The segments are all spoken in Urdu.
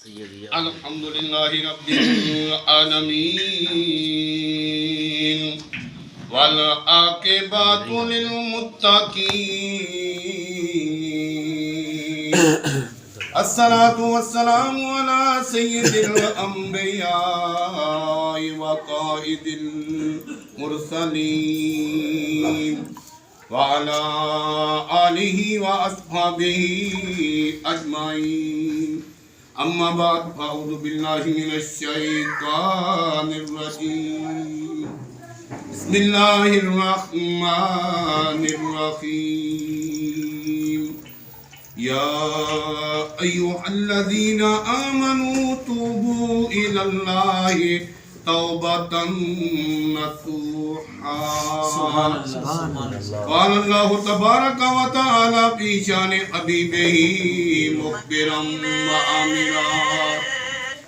الحمدللہ رب العالمین والعاقبۃ للمتقین الصلاۃ والسلام علی سید الانبیاء وقائد المرسلین وعلى آلہ واصحابہ اجمعین اما بعد فاعوذ باللہ من الشیطان الرجیم بسم اللہ الرحمن الرحیم یا ایہا الذین آمنوا توبوا الی اللہ توبة نصوحا قال الله تبارك وتعالى في شان حبيبه مخبرا وآمرا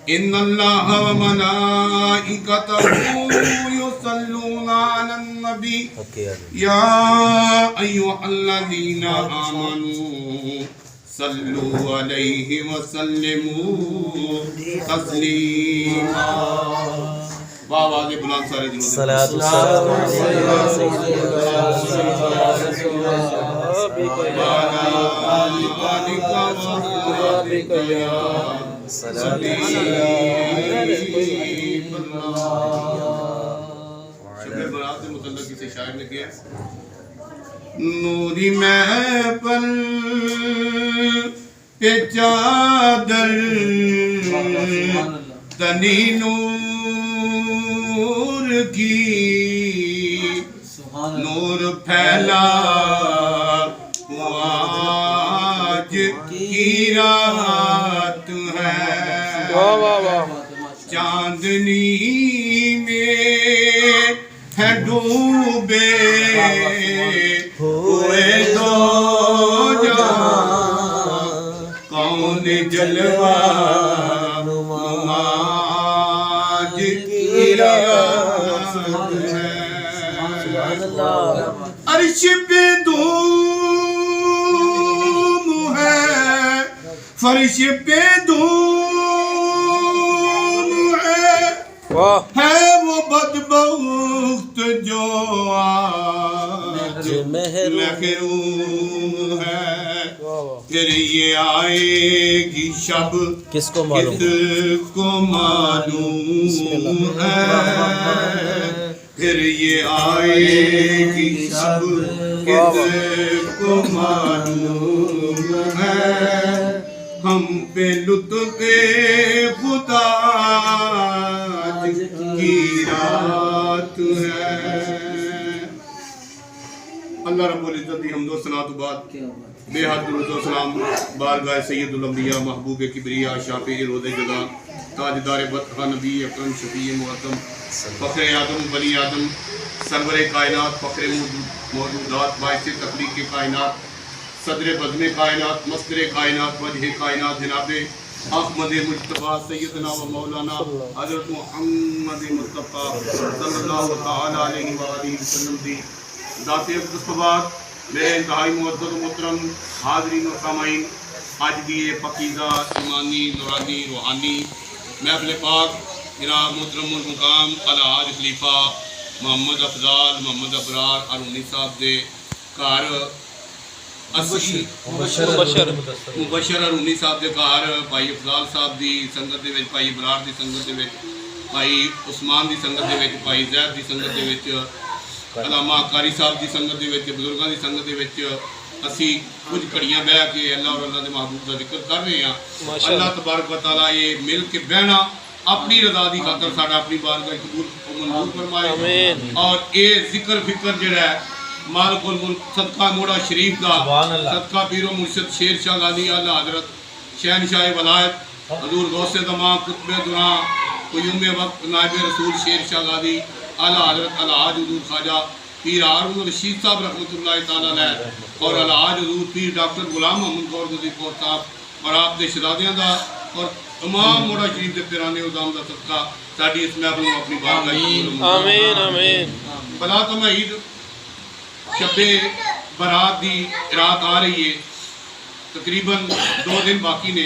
إن الله وملائكته يصلون على النبي يا أيها الذين آمنوا صلوا عليه وسلموا تسلیما آواز بلند سارے دلوں صلاۃ والسلام علیہ سیدنا رسول اللہ وعلى آلك وصحبك يا حبيب اللہ شب برات سے متعلق کسی شاعر نے کیا نوری محفل پہ چادر تنی نور کی نور پھیلا آج کی رات ہے چاندنی میں ہے ڈوبے ہوئے دو جہاں کون جلوہ آج کی رات ہے عرش پہ دھوم ہے فرش پہ دھوم ہے وہ بدبخت جو آج محروم ہے پھر یہ آئے گی شب کس کو معلوم ہے پھر یہ آئے گی شب کس کو معلوم ہے ہم پہ لطف خدا کی رات ہے اللہ رب العزت کی حمد و ثنا تو بعد بے حد درود و سلام بارگاہ سید الانبیاء محبوب کبریا شافع روز جزا تاجدار بدخواہ نبی اکرم شفیع محتم فخر آدم بنی آدم سرور کائنات فخر موجودات باعث تخلیق کائنات صدر بزم کائنات مصدر کائنات وجہ کائنات جناب احمد مجتبیٰ سیدنا و مولانا حضرت محمد مصطفیٰ صلی اللہ تعالیٰ علیہ وآلہ وسلم دی ذات اقدس بات میرے انتہائی معزز و محترم حاضرین و سامعین آج بھی یہ پاکیزہ ایمانی نورانی روحانی محفل پاک جناب محترم المقام الحاج خلیفہ محمد افضال محمد ابرار ارونی صاحب دے گھر مبشر ارونی صاحب دے گھر بھائی افضال صاحب دی سنگت دے وچ بھائی ابرار دی سنگت دے وچ بھائی عثمان دی سنگت دے وچ بھائی زید دی سنگت دے وچ علامہ قاری صاحب دی سنگت دے وچ بزرگاں دی سنگت دے وچ اسی کچھ کڑیاں بیٹھ کے اللہ اور اللہ دے محبوب دا ذکر کر رہے ہیں اللہ تبارک و تعالیٰ یہ مل کے بہنا اپنی رضا دی خاطر ساڈا اپنی بارگاہ قبول و منظور فرمائے اور اے ذکر فکر جڑا ہے مالک الملک صدقہ موڑا شریف دا صدقہ پیر و مرشد شیر شاہ غازی اعلیٰ حضرت شہنشاہ ولایت حضور غوث زمان قطب دراں قیوم وقت نائب رسول شیر شاہ غازی اعلیٰ حضرت الحاج حضور خواجہ پیر ہارون رشید صاحب رحمۃ اللہ تعالیٰ علیہ اور الحاج حضور پیر ڈاکٹر غلام محمد غور غزی پور صاحب اور آپ دے شہزادیاں دا اور تمام موڑا شریف دے پیرانے ازام دا صدقہ ساڈی اس محفل نوں اپنی بارگاہ آمین آمین بلا تمہید شب برات دی رات آ رہی ہے، تقریباً 2 دن باقی نے،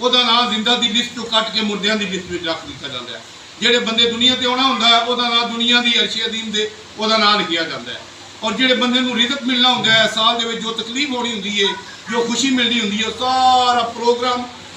ਉਹਦਾ ਨਾਂ ਜ਼ਿੰਦਾ ਦੀ ਲਿਸਟ ਤੋਂ ਕੱਟ ਕੇ ਮੁਰਦਿਆਂ ਦੀ ਲਿਸਟ ਵਿੱਚ ਰੱਖ ਦਿੱਤਾ ਜਾਂਦਾ ਹੈ। ਜਿਹੜੇ ਬੰਦੇ ਦੁਨੀਆ ਤੇ ਆਉਣਾ ਹੁੰਦਾ ਹੈ ਉਹਦਾ ਨਾਂ ਦੁਨੀਆ ਦੀ ਅਰਸ਼ ਅਦੀਮ ਦੇ ਉਹਦਾ ਨਾਂ ਲਿਖਿਆ ਜਾਂਦਾ ਹੈ। ਔਰ ਜਿਹੜੇ ਬੰਦੇ ਨੂੰ ਰਿਜ਼ਕ ਮਿਲਣਾ ਹੁੰਦਾ ਹੈ, ਸਾਲ ਦੇ ਵਿੱਚ ਜੋ ਤਕਲੀਫ ਹੋਣੀ ਹੁੰਦੀ ਹੈ, ਜੋ ਖੁਸ਼ੀ ਮਿਲਣੀ ਹੁੰਦੀ ਹੈ, ਸਾਰਾ ਪ੍ਰੋਗਰਾਮ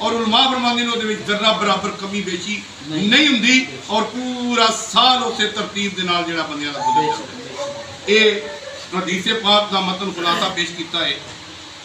ਔਰ ਉਲਮਾ ਫਰਮਾਉਂਦੇ ਨੇ ਉਹਦੇ ਵਿੱਚ ਜ਼ਰਾ ਬਰਾਬਰ ਕਮੀ ਬੇਸ਼ੀ ਨਹੀਂ ਹੁੰਦੀ ਔਰ ਪੂਰਾ ਸਾਲ ਉਸੇ ਤਰਤੀਬ ਦੇ ਨਾਲ ਜਿਹੜਾ ਬੰਦਿਆਂ ਦਾ ਗੁਜ਼ਰ ਜਾਂਦਾ ਹੈ। ਇਹ ਹਦੀਸ ਪਾਕ ਦਾ ਮਤਨ ਖੁਲਾਸਾ ਪੇਸ਼ ਕੀਤਾ ਹੈ।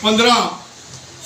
15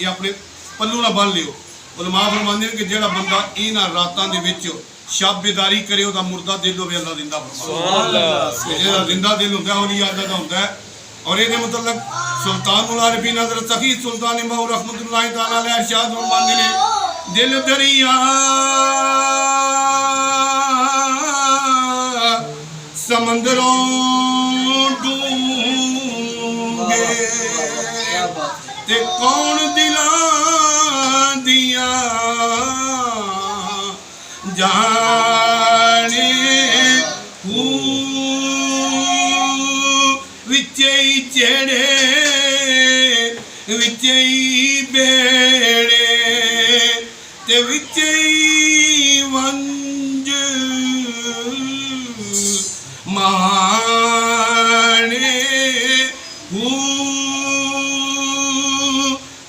یہ اپنے پلو نہ بن لیو علماء فرماندے نے کہ جڑا بندہ انہاں راتاں دے وچ شب بیداری کرے او دا مردہ دل ہوے اللہ زندہ فرماتا ہے جڑا زندہ دل ہوندا ہے اولیاء اللہ دا ہوندا ہے اور یہ مطلب سلطان العارفین حضرت سخی سلطان مہو رحمۃ اللہ تعالی علیہ ارشاد فرماندے نے دل دریا سمندروں ڈونگے تے کون دلاں دیاں جانے وچئی چڑے وچئی بیڑے تے وچئی ونج مانے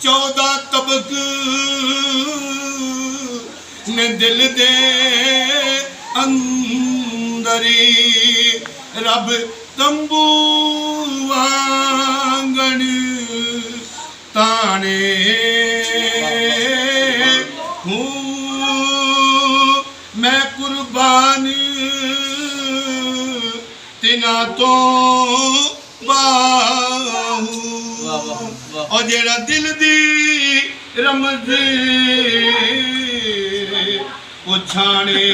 14 طبق نے دل دے اندری رب تمبو وانگن تانے ہوں میں قربان تینا تو باہوں اور جیڑا دل دی رمز وہ چھانے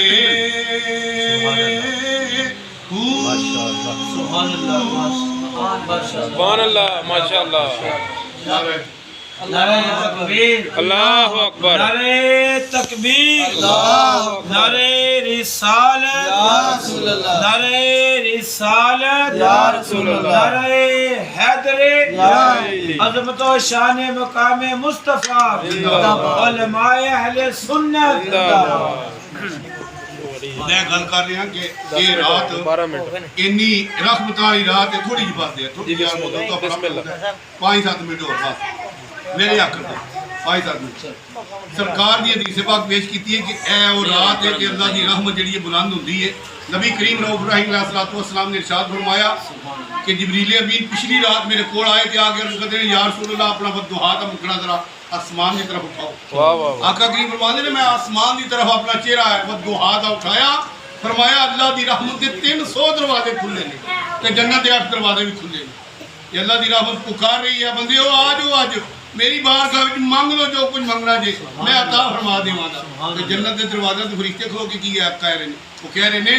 سبحان اللہ ماشاءاللہ نعرہ تکبیر اللہ اکبر نعرہ تکبیر نعرہ رسالت نعرہ رسالت نعرہ حیدر عظمت و شان مقام مصطفیٰ علماء اہل سنت میں گل کر رہا کہ یہ رات 12 منٹ انی رحمت والی رات ہے تھوڑی جی بات ہے تھوڑی جی تو بسم اللہ 5-7 منٹ اور بات میرے آخر تک 5-7 منٹ سرکار دی حدیث پاک پیش کیتی ہے کہ اے وہ رات ہے کہ اللہ دی رحمت جڑی ہے بلند ہوندی ہے نبی کریم رؤوف الرحیم علیہ السلام نے ارشاد فرمایا کہ جبریل امین پچھلی رات میرے کول آئے کہ آگے عرض کرتے ہیں یا رسول اللہ اپنا بددعا کا مکنا ذرا آسمان کی طرف اٹھاؤ آقا کریم فرماتے ہیں میں آسمان کی طرف اپنا چہرہ بددعا کا اٹھایا فرمایا اللہ دی رحمت کے 300 دروازے کھلے نے تے جنت کے 8 دروازے بھی کھلے نے یہ اللہ دی رحمت پکار رہی ہے بندے ہو آج میری بارگاہ وچ مانگ لو جو کچھ منگنا جے میں عطا فرما دیواں گا تے جنت دے دروازے تے فرشتے کھلو کے کی کہہ رہے نے وہ کہہ رہے نے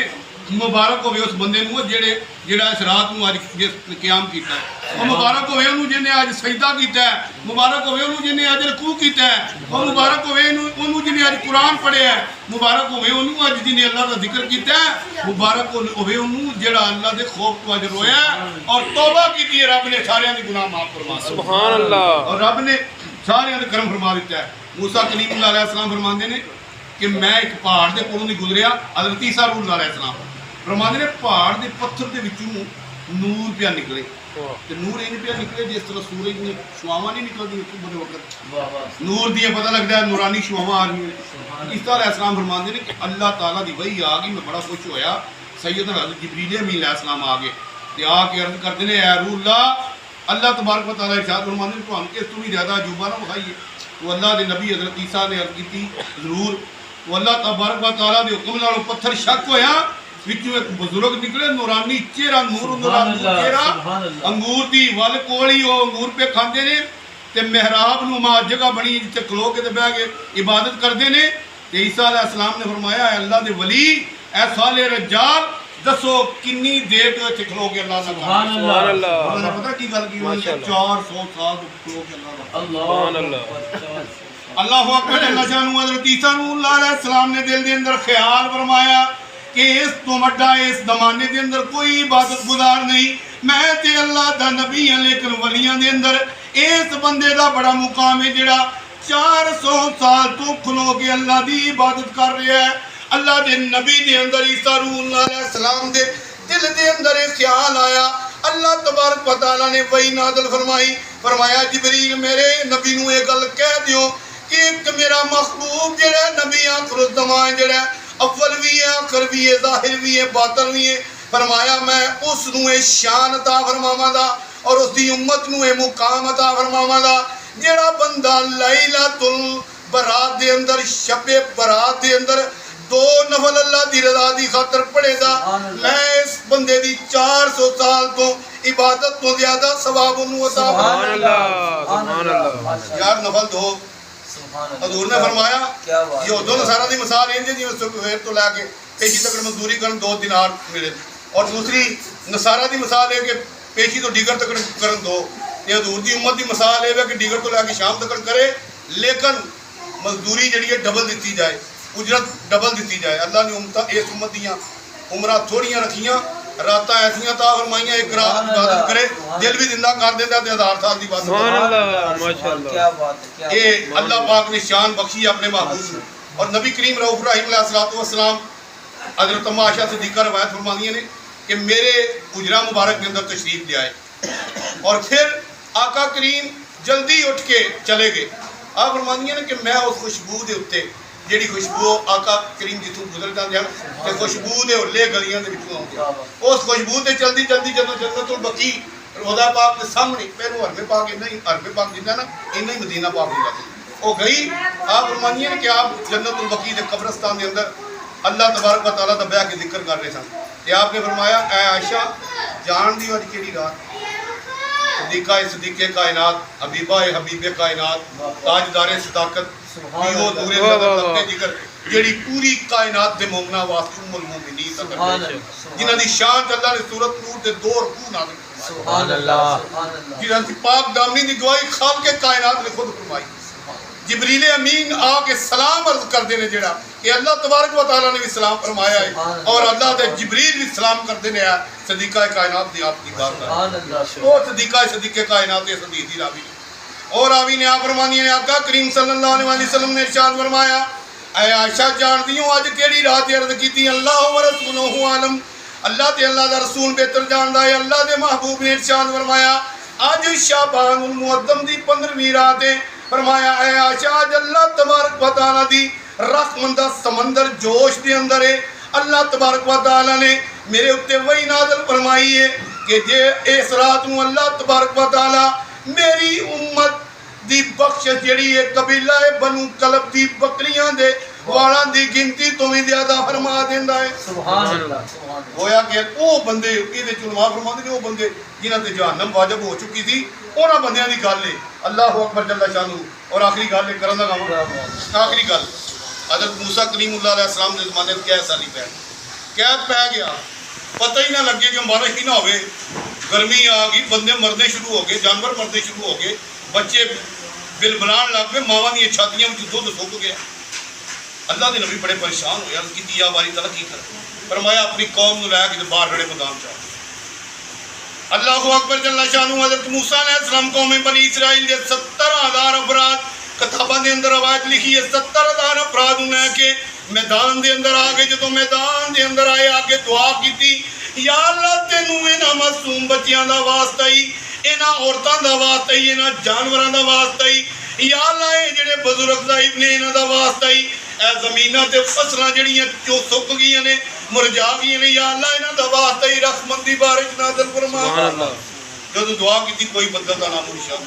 مبارک ہوئے اس بندے نو جڑا اس رات نو اج قیام کیتا ہے اور مبارک ہوئے انہوں جنہیں آج سجدہ کیتا ہے مبارک ہوئے انہوں جنہیں آج رکوع کیتا ہے اور مبارک ہوئے انہوں جنہیں آج قرآن پڑھے ہے مبارک ہوئے انہوں آج جنہیں اللہ کا ذکر کیتا ہے مبارک ہوئے انہوں جڑا اللہ دے خوف تو آج رویا ہے اور توبہ کیتی ہے رب نے سارے دی گناہ معاف فرما سبحان اللہ اور رب نے سارے دی کرم فرما دیتا ہے موسیٰ کلیم اللہ علیہ السلام فرماندے نے کہ میں ایک پہاڑ دے کولوں دی گزریا حضرت عیسیٰ روح اللہ علیہ السلام فرماندے نے پہاڑ دے پتھر دے وچوں نور پیا نکلے تے نور این پیا نکلے جس طرح سورج نے شعاواں نہیں نکلدی صبح دے وقت نور دی پتہ لگدا ہے نورانی شعاواں آ رہی ہیں عیسیٰ علیہ السلام فرماندے نے کہ اللہ تعالیٰ دی وحی آ گئی میں بڑا خوش ہویا سیدنا حضرت جبریل امین علیہ السلام آ گئے تے آ کے عرض کردے نے اے روح اللہ تبارک و تعالیٰ ارشاد فرماندے نے تہاں کہ تم ہی زیادہ عجوبہ نہ بخائیے تو اللہ دے نبی حضرت عیسیٰ نے عرض کیتی ضرور وہ اللہ تبارک و تعالیٰ دے حکم نال پتھر شک ہویا وچوں ایک بزرگ نکلے نورانی چہرہ نور نورانی چہرہ انگور دی ول کولی او انگور پہ کھاندے نے تے محراب نو ما جگہ بنی جتے کھلو کے تے بیٹھ کے عبادت کردے نے تے عیسیٰ علیہ السلام نے فرمایا اے اللہ دے ولی اے صالح رجال دسو کنی دیر تو اتنے کھلو کے اللہ سبحان اللہ اللہ نے پتہ کی گل کی ہوئی 400 سال کھلو کے سبحان اللہ اللہ اکبر اللہ شانو حضرت عیسیٰ علیہ السلام نے دل دے اندر خیال فرمایا کہ اس تو مڈا اس زمانے دے اندر کوئی عبادت گزار نہیں میں تے اللہ دا نبی ہاں لیکن ولیاں دے اندر اس بندے دا بڑا مقام ہے جڑا 400 سال تو کھلو کے اللہ دی عبادت کر رہا ہے اللہ دے نبی دے اندر عیسیٰ روح اللہ علیہ السلام دے دل دے اندر ایک خیال آیا اللہ تبارک و تعالیٰ نے وحی نازل فرمایا جبریل میرے نبی نو یہ گل کہہ دیو کہ میرا محبوب جڑا نبی آخر الزمان جڑا اول بھی ہے آخر بھی ہے ظاہر بھی ہے باطن بھی ہے فرمایا میں اس نو شان عطا فرماواں گا اور اس دی امت نو مقام عطا فرماواں گا جڑا بندہ لیلۃ برات دے اندر شب برات دے اندر 2 نفل اللہ دی رضا دی خاطر پڑھے دا میں اس بندے دی 400 سال تو عبادت تو زیادہ ثواب انہوں عطا سبحان اللہ سبحان اللہ یار نفل 2 حضور نے فرمایا یہ دو نصارہ دی مثال ہے جی سویر تو لے کے پیشی تک مزدوری کرن 2 دینار ملے اور دوسری نصارہ دی مثال ہے کہ پیشی تو ڈیگر تک کرن 2 یہ حضور دی امت دی مثال ہے کہ ڈیگر تو لے کے شام تک کرے لیکن مزدوری جڑی ہے ڈبل دیتی جائے اجرت ڈبل دیتی جائے اللہ نے اس امت دیاں عمرہ تھوڑیاں رکھیاں راتاں ایسیاں تا فرمائیاں ایک رات عبادت کرے دل بھی زندہ کر دیتا تے 1000 سال دی بات سبحان اللہ ماشاءاللہ کیا بات ہے یہ اللہ پاک نے شان بخشی اپنے محبوب کو اور نبی کریم رؤوف رحیم علیہ الصلوۃ والسلام حضرت اماں عائشہ صدیقہ روایت فرماتی ہیں کہ میرے حجرہ مبارک کے اندر تشریف لے آئے اور پھر آقا کریم جلدی اٹھ کے چلے گئے آپ فرماتی ہیں کہ میں اس خوشبو دے اوتے جیڑی خوشبو آقا کریم جتوں گزر جاندے ہیں تے خوشبو دے ہولے گلیاں دے وچوں آندے اس خوشبو تے چلدی چلدی جدوں جنت البقیع روضہ پاک دے سامنے پہلو حرم پاک نہیں حرم پاک جندا نا انہاں ہی مدینہ پاک ہوندا سی او گئی آپ فرمانی ہیں کہ آپ جنت البقیع دے قبرستان دے اندر اللہ تبارک و تعالیٰ دا بیعہ کے ذکر کر رہے سن تے آپ نے فرمایا اے عائشہ جان دی اج کیڑی رات صدیقہ کائنات حبیبہ حبیب کائنات تاجدار صداقت پیو دورے نظر لگتے جگر جیڑی پوری کائنات دے مومنہ واسطے ام المومنین جنہاں دی شان اللہ نے سورت نور دے 2 رکوع نازل فرمائے سبحان اللہ جنہاں دی پاک دامنی دی گواہی خالق کائنات نے خود فرمائی جبریل امین آ کے سلام عرض کر دینے جڑا کہ اللہ تبارک و تعالیٰ نے بھی سلام فرمایا ہے اور اللہ دے جبریل بھی سلام کر دینے ہے صدیقہ کائنات دی آپ کی بات وہ صدیقہ کائنات دے صدیقی راوی اور راوی نے آپ فرمانی ہے آقا کریم صلی اللہ علیہ وسلم نے ارشاد فرمایا اے عائشہ جان دیوں آج کیڑی رات عرض کیتی اللہ و رسولہ عالم اللہ تے اللہ دا رسول بہتر جاندا ہے اللہ دے محبوب نے ارشاد فرمایا آج شعبان المعظم دی 15ویں رات ہے فرمایا اے عائشہ آج اللہ تبارک و تعالیٰ دی رحمندہ سمندر جوش دے اندر ہے اللہ تبارک و تعالیٰ نے میرے اتے وہی نازل فرمائی ہے کہ جے اس رات نو اللہ تبارک و تعالیٰ میری امت دی بخشش جڑی ہے قبیلہ بنو کلب دی بکریاں دے والاں دی گنتی تو بھی زیادہ فرما دیندا ہے سبحان اللہ ہویا کہ او بندے ایدے چنوا فرماندے نے او بندے جنہاں تے جہنم واجب ہو چکی تھی انہاں بندیاں دی گل ہے اللہ اکبر جل شانہ اور آخری گل ہے کرن دا کام آخری گل حضرت موسیٰ کلیم اللہ علیہ السلام دے زمانے میں کیا سالی پہ قید پہ گیا پتہ ہی نہ لگے کہ بارش ہی نہ ہوئے گرمی آ گئی بندے مرنے شروع ہو گئے جانور مرنے شروع ہو گئے بچے بلبلان لگ گئے ماواں دی چھاتیاں وچ دودھ سک گیا اللہ دے نبی بڑے پریشان ہوئے عرض کیتی یا باری تعالیٰ کی کر فرمایا اپنی قوم نو لے کے باہر رڑے میدان چاہ اللہ اکبر جل شانہ حضرت موسیٰ علیہ السلام قوم بنی اسرائیل دے 70,000 افراد کتاباں دے اندر روایت لکھی ہے 70,000 افراد انہیں کہ میدان دے اندر آگے جدوں میدان دے اندر آئے آگے دعا کیتی یا اللہ تینوں انہاں معصوم بچیاں دا واسطہ ہی انہاں عورتاں دا واسطہ ہی انہاں جانوراں دا واسطہ ہی یا اللہ اے جڑے بزرگ ضعیف نے انہاں دا واسطہ ہی اے زمیناں تے فصلاں جڑیاں چو سک گئیاں نے مرجا گئیاں نے یا اللہ انہاں دا واسطہ ہی رحمت دی بارش نازل فرما سبحان اللہ جدوں دعا کیتی کوئی بندہ دا نام نشان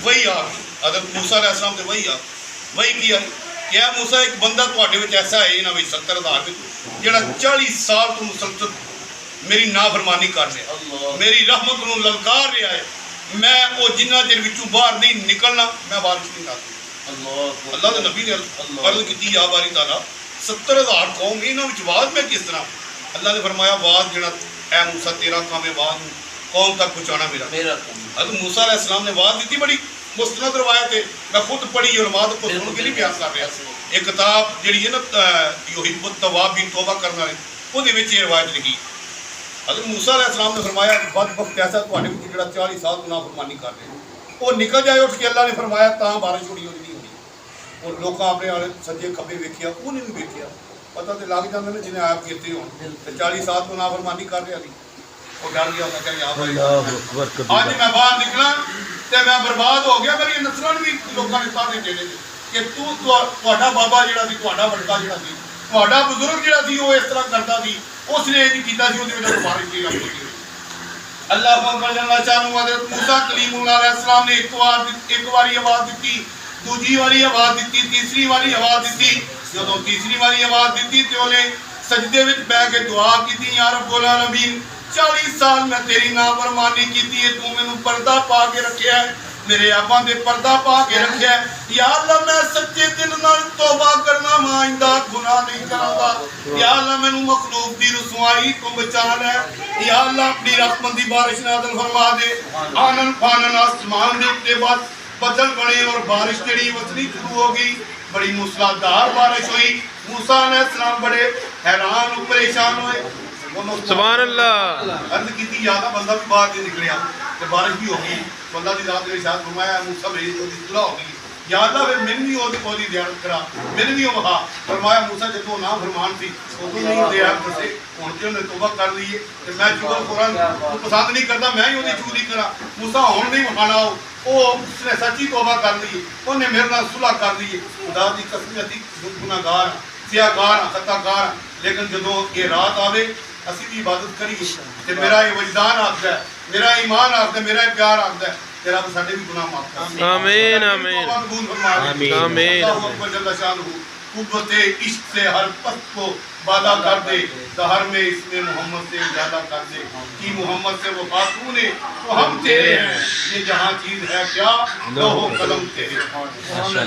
وہی آ گئی حضرت موسیٰ علیہ السلام تے وہی آ وہی کیا کہ اے موسیٰ ایک بندہ تواڈے وچ ایسا ہے انہاں وچ 70,000 وچ جڑا 40 سال تو مسلسل میری نافرمانی کر رہا میری رحمت نو للکار رہا ہے میں وہ جنہ چر وچوں باہر نہیں نکلنا میں بارش نہیں لاتی اللہ دے نبی نے عرض کی یا باری تعالیٰ 70,000 قوم انہاں وچ واز میں کس طرح اللہ نے فرمایا واز جڑا اے موسیٰ تیرا کام ہے واز قوم تک پہنچانا میرا حضرت موسیٰ علیہ السلام نے واز دیتی بڑی مستند روایت ہے میں خود پڑھی اور ماں کو سن کے نہیں بیان کر رہا ایک کتاب جڑی ہے نا یحب التوابین توبہ کرنا ہے وہ دے وچ یہ روایت لکھی حضرت موسیٰ علیہ السلام نے فرمایا بدبخت ایسا تواڈے وچ جڑا 40 سال تو نافرمانی کر رہے وہ نکل جائے اٹھ کے اللہ نے فرمایا تاں بارش ہوਣੀ نہیں ہونی اور لوکاں اپنے والے سجے کھبے ویکھیا انہوں نے ویکھیا پتہ تے لگ جاندے نے جنہیں آپ کیتے ہون تے 40 سال تو نافرمانی کر رہا سی وہ ڈر گیا میں کہ یا بھائی اج میں باہر نکلا تے میں برباد ہو گیا میری نسلاں بھی لوکاں نے تانے دینے کہ تواڈا بابا جڑا سی تواڈا بڑکا جڑا سی تواڈا بزرگ جڑا سی وہ اس طرح کردا سی اس نے یہ کیتا سی اودے وچ بارش نہیں لگی اللہ اکبر جل شانہ حضرت موسیٰ کلیم اللہ علیہ السلام نے ایک واری آواز دیتی، دوجی واری آواز دیتی، تیسری واری آواز دیتی۔ جدوں تیسری واری آواز دیتی تے انہیں سجدے وچ بیٹھ کے دعا کیتی، یا رب العالمین 40 سال میں تیری نافرمانی کیتی ہے، تو مینوں پردہ پا کے رکھیا ہے، میرے آبا دے پردہ پا کے رکھیا ہے۔ یا اللہ میں سچے دل نال توبہ کرنا، میں آئندہ گناہ نہیں کراں گا۔ یا اللہ مینوں مخلوق دی رسوائی تو بچا لے۔ یا اللہ اپنی رحمت دی بارش نازل فرما دے۔ آنن فانن آسمان دے اوتے بدل بنے اور بارش جڑی وسنی شروع ہو گئی، بڑی موسلادھار بارش ہوئی۔ موسیٰ علیہ السلام بڑے حیران و پریشان ہوئے۔ سبحان اللہ۔ عرض کی تھی یادہ بندہ بھی باہر نہیں نکلیا کہ بارش بھی ہوگی، بندہ دی رات کے ارشاد فرمایا موسیٰ میری تو صلح ہو گئی، یا اللہ پھر میں بھی وہ دیانت کرا، میں بھی وہاں فرمایا موسیٰ جب وہ نام فرمان تھی وہ تو نہیں دیانت سے ہوں کہ انہیں توبہ کر لیے کہ میں چوبہ قرآن کو پسند نہیں کرتا، میں ہی انہیں چوری کرا۔ موسیٰ ہون نہیں وہانا ہو، اس نے سچی توبہ کر لی، انہیں میرے نال صلح کر لی۔ خدا دی قسم اسی گناہگار سیاہکار خطاکار، لیکن جدوں یہ رات آوے اسی بھی عبادت کریے کہ میرا یہ وجدان آخر ہے، میرا ایمان آخر ہے، میرا پیار آخر ہے کہ رب ساڈے بھی گناہ معاف کر۔ آمین آمین آمین۔ آمین۔ اللہ اکبر جل شانہ قوت عشق سے ہر پست کو بالا کر دے، دہر میں اس میں محمد سے اجالا کر دے، کی محمد سے وفا تو نے تو ہم تیرے ہیں، یہ جہاں چیز ہے کیا لوح و قلم تیرے۔